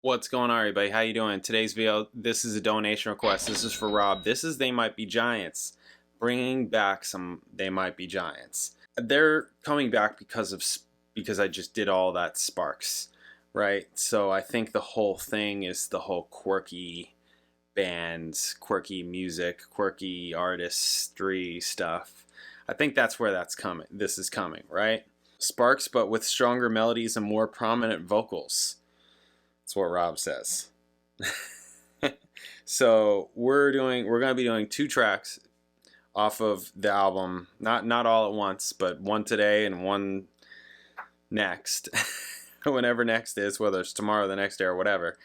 What's going on, everybody? How you doing? Today's video, this is a donation request. This is for Rob. This is They Might Be Giants, bringing back some They Might Be Giants. They're coming back because I just did all that Sparks, right? So I think the whole thing is the whole quirky bands, quirky music, quirky artistry stuff. I think that's where that's coming. This is coming, right? Sparks, but with stronger melodies and more prominent vocals. That's what Rob says. So we're gonna be doing 2 tracks off of the album, not all at once, but one today and one next, whenever next is, whether it's tomorrow, the next day, or whatever.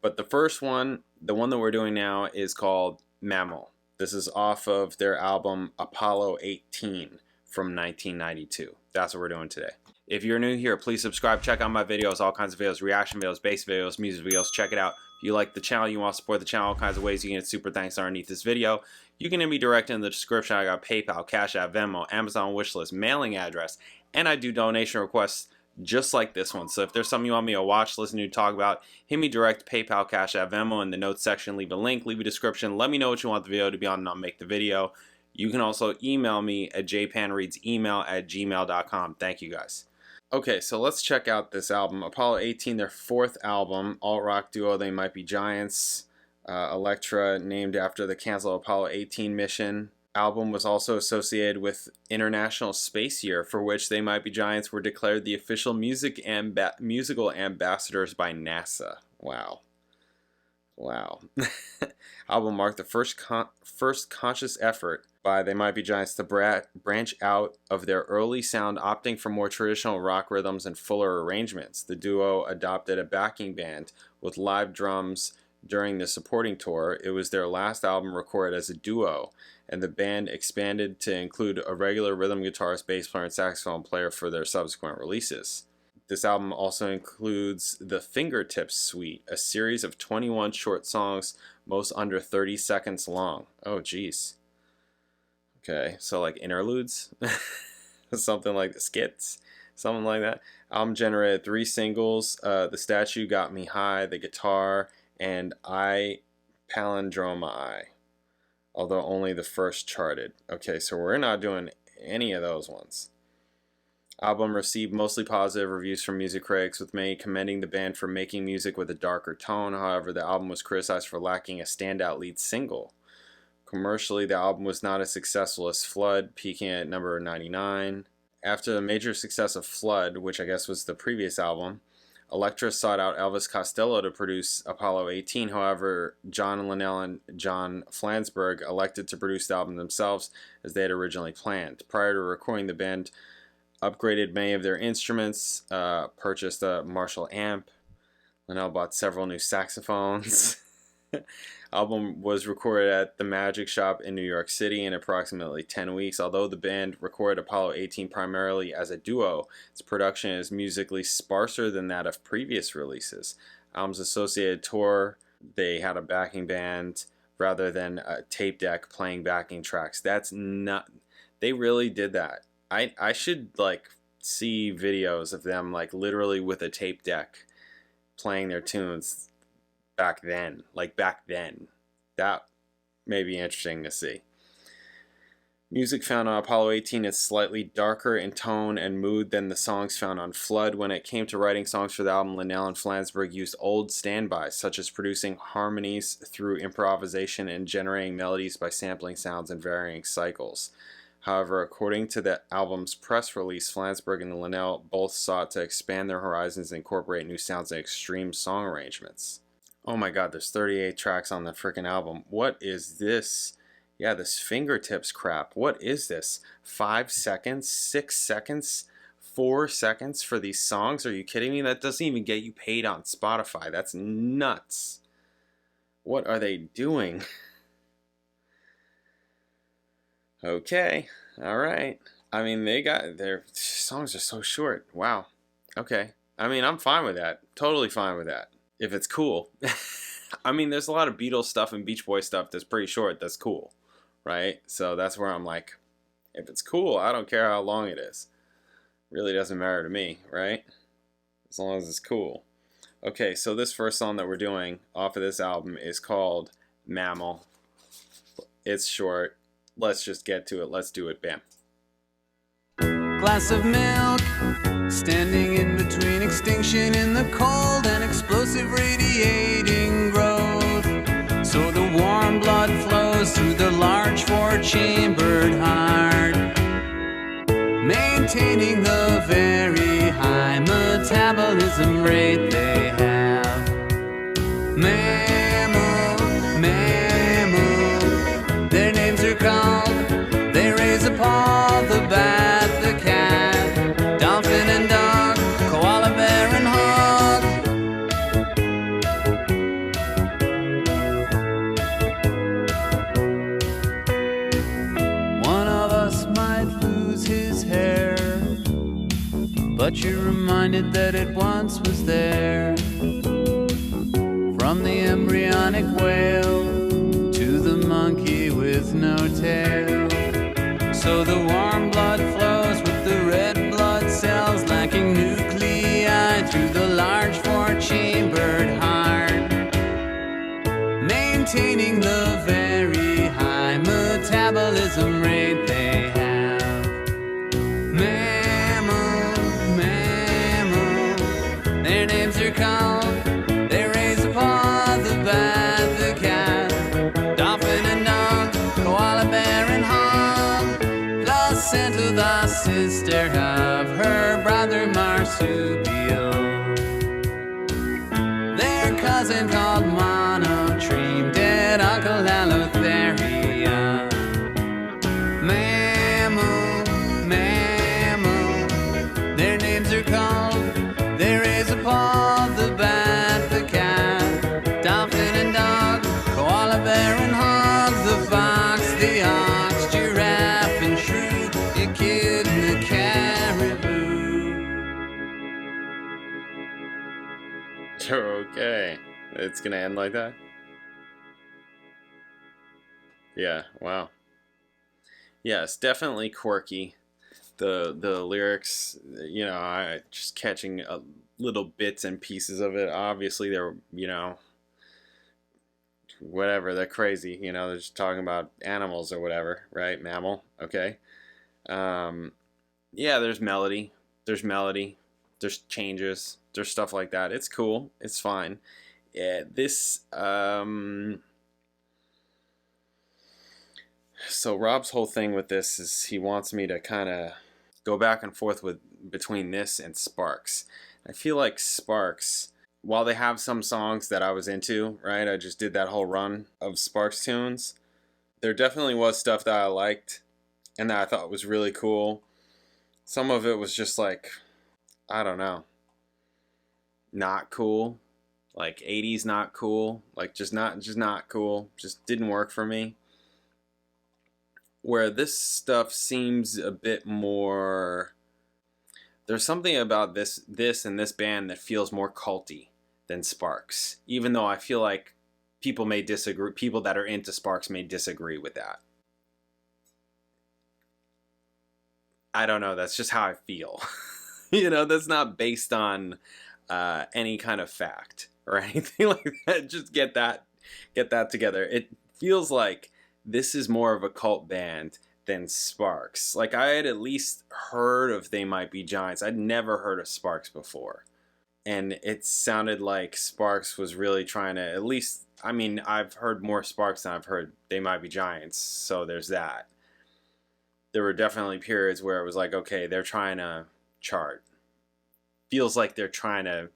But the first one, the one that we're doing now, is called Mammal. This is off of their album Apollo 18 from 1992. That's what we're doing today. If you're new here, please subscribe. Check out my videos, all kinds of videos, reaction videos, bass videos, music videos. Check it out. If you like the channel, you want to support the channel, all kinds of ways you can get super thanks underneath this video. You can be directed in the description. I got PayPal, Cash App, Venmo, Amazon wishlist, mailing address, and I do donation requests just like this one. So if there's something you want me to watch, listen to, talk about, hit me direct, PayPal, Cash App, Venmo in the notes section. Leave a link, leave a description. Let me know what you want the video to be on and I'll make the video. You can also email me at jpanreadsemail@gmail.com. Thank you guys. Okay, so let's check out this album. Apollo 18, their 4th album, alt-rock duo They Might Be Giants. Electra, named after the canceled Apollo 18 mission. Album was also associated with International Space Year, for which They Might Be Giants were declared the official musical ambassadors by NASA. Wow. Wow. Album marked the first conscious effort by They Might Be Giants to branch out of their early sound, opting for more traditional rock rhythms and fuller arrangements. The duo adopted a backing band with live drums during the supporting tour. It was their last album recorded as a duo, and the band expanded to include a regular rhythm guitarist, bass player, and saxophone player for their subsequent releases. This album also includes the Fingertips Suite, a series of 21 short songs, most under 30 seconds long. Oh, geez. Okay, so like interludes? Something like the skits? Something like that. Album generated 3 singles, The Statue Got Me High, The Guitar, and I Palindroma I, although only the first charted. Okay, so we're not doing any of those ones. Album received mostly positive reviews from music critics, with many commending the band for making music with a darker tone. However, the album was criticized for lacking a standout lead single. Commercially, the album was not as successful as Flood, peaking at number 99. After the major success of Flood, which I guess was the previous album, Elektra sought out Elvis Costello to produce Apollo 18. However, John Linnell and John Flansburgh elected to produce the album themselves, as they had originally planned. Prior to recording, the band upgraded many of their instruments, purchased a Marshall amp. Linnell bought several new saxophones. Album was recorded at the Magic Shop in New York City in approximately 10 weeks. Although the band recorded Apollo 18 primarily as a duo, its production is musically sparser than that of previous releases. Album's associated tour, they had a backing band rather than a tape deck playing backing tracks. That's not... They really did that. I should like see videos of them like literally with a tape deck playing their tunes back then. That may be interesting to see. Music found on Apollo 18 is slightly darker in tone and mood than the songs found on Flood. When it came to writing songs for the album, Linnell and Flansburgh used old standbys, such as producing harmonies through improvisation and generating melodies by sampling sounds in varying cycles. However, according to the album's press release, Flansburgh and Linnell both sought to expand their horizons and incorporate new sounds and extreme song arrangements. Oh my god, there's 38 tracks on the freaking album. What is this? Yeah, this Fingertips crap. What is this? 5 seconds? 6 seconds? 4 seconds for these songs? Are you kidding me? That doesn't even get you paid on Spotify. That's nuts. What are they doing? Okay, alright. I mean, their songs are so short. Wow. Okay. I mean, I'm fine with that. Totally fine with that. If it's cool. I mean, there's a lot of Beatles stuff and Beach Boys stuff that's pretty short. That's cool. Right? So that's where I'm like, if it's cool, I don't care how long it is. Really doesn't matter to me, right? As long as it's cool. Okay, so this first song that we're doing off of this album is called Mammal. It's short. Let's just get to it. Let's do it. Bam. Glass of milk, standing in between extinction in the cold and explosive radiating growth. So the warm blood flows through the large four-chambered heart, maintaining the very high metabolism rate they have. Mammal, mammal, their names are called. They raise a paw, the bat, the cat, dolphin and dog, koala bear and hog. One of us might lose his hair, but you're reminded that it once was there. From the embryonic whale to the monkey with no tail. So the warm blood flows with the red blood cells lacking nuclei through the large four-chambered heart, maintaining the very high metabolism rate they have. Mammal, mammal, their names are called. They raise a paw, the bat, the cat, dolphin and dog, koala bear and hog. Placenta, the sister of her brother marsupial. Their cousin called monotreme, dead uncle Allotheria. Mammal, mammal, their names are called. They raise a paw, the bat, the cat, dolphin and dog, koala bear and hog, the fox, the ox, giraffe and shrew, the kid and the caribou. Okay. It's gonna end like that? Yeah, wow. Yeah, it's definitely quirky. The lyrics, you know, I just catching little bits and pieces of it. Obviously, they're, you know, whatever, they're crazy. You know, they're just talking about animals or whatever, right? Mammal, okay. Yeah, there's melody. There's changes. There's stuff like that. It's cool. It's fine. Yeah, so Rob's whole thing with this is he wants me to kind of go back and forth between this and Sparks. I feel like Sparks, while they have some songs that I was into, right? I just did that whole run of Sparks tunes. There definitely was stuff that I liked and that I thought was really cool. Some of it was just like, I don't know, not cool. Like 80s not cool. Like just not cool. Just didn't work for me. Where this stuff seems a bit more, there's something about this and this band that feels more culty than Sparks, even though I feel like people that are into Sparks may disagree with that. I don't know, that's just how I feel. You know, that's not based on any kind of fact or anything like that. Just get that together. It feels like this is more of a cult band than Sparks. Like, I had at least heard of They Might Be Giants. I'd never heard of Sparks before. And it sounded like Sparks was really trying to, at least, I mean, I've heard more Sparks than I've heard They Might Be Giants, so there's that. There were definitely periods where it was like, okay, they're trying to chart. Feels like they're trying to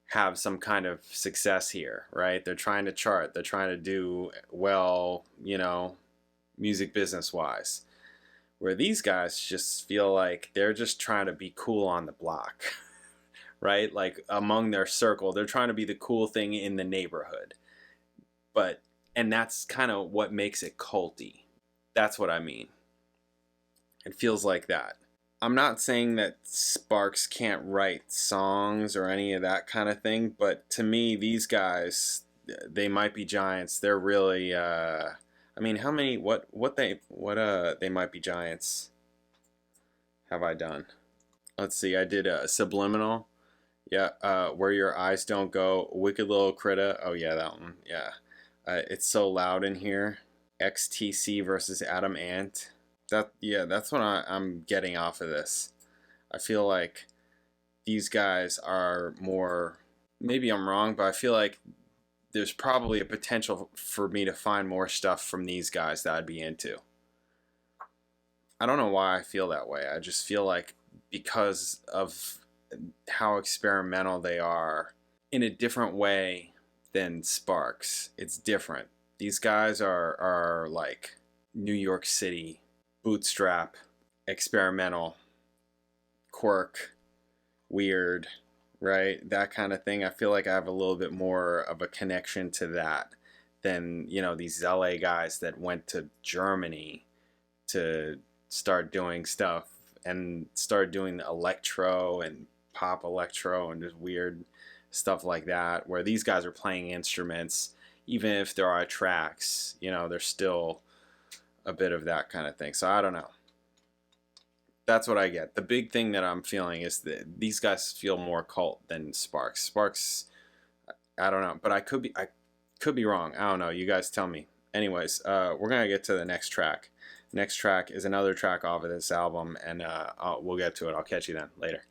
have some kind of success here, right? They're trying to chart. They're trying to do well, you know, music business wise. Where these guys just feel like they're just trying to be cool on the block, right? Like among their circle, they're trying to be the cool thing in the neighborhood. And that's kind of what makes it culty. That's what I mean. It feels like that. I'm not saying that Sparks can't write songs or any of that kind of thing, but to me, these guys, They Might Be Giants, they're really, I mean, how many, They Might Be Giants have I done? Let's see, I did Subliminal, Yeah, Where Your Eyes Don't Go, Wicked Little Critter. Oh yeah, that one. Yeah, It's So Loud in Here. XTC versus Adam Ant. That's what I'm getting off of this. I feel like these guys are more. Maybe I'm wrong, but I feel like there's probably a potential for me to find more stuff from these guys that I'd be into. I don't know why I feel that way. I just feel like because of how experimental they are in a different way than Sparks. It's different. These guys are like New York City, bootstrap, experimental, quirk, weird, right? That kind of thing. I feel like I have a little bit more of a connection to that than, these LA guys that went to Germany to start doing stuff and start doing electro and pop electro and just weird stuff like that, where these guys are playing instruments. Even if there are tracks, there's still a bit of that kind of thing. So I don't know. That's what I get. The big thing that I'm feeling is that these guys feel more cult than Sparks. Sparks, I don't know, but I could be wrong. I don't know. You guys tell me. Anyways, we're gonna get to the next track. Next track is another track off of this album, and we'll get to it. I'll catch you then. Later.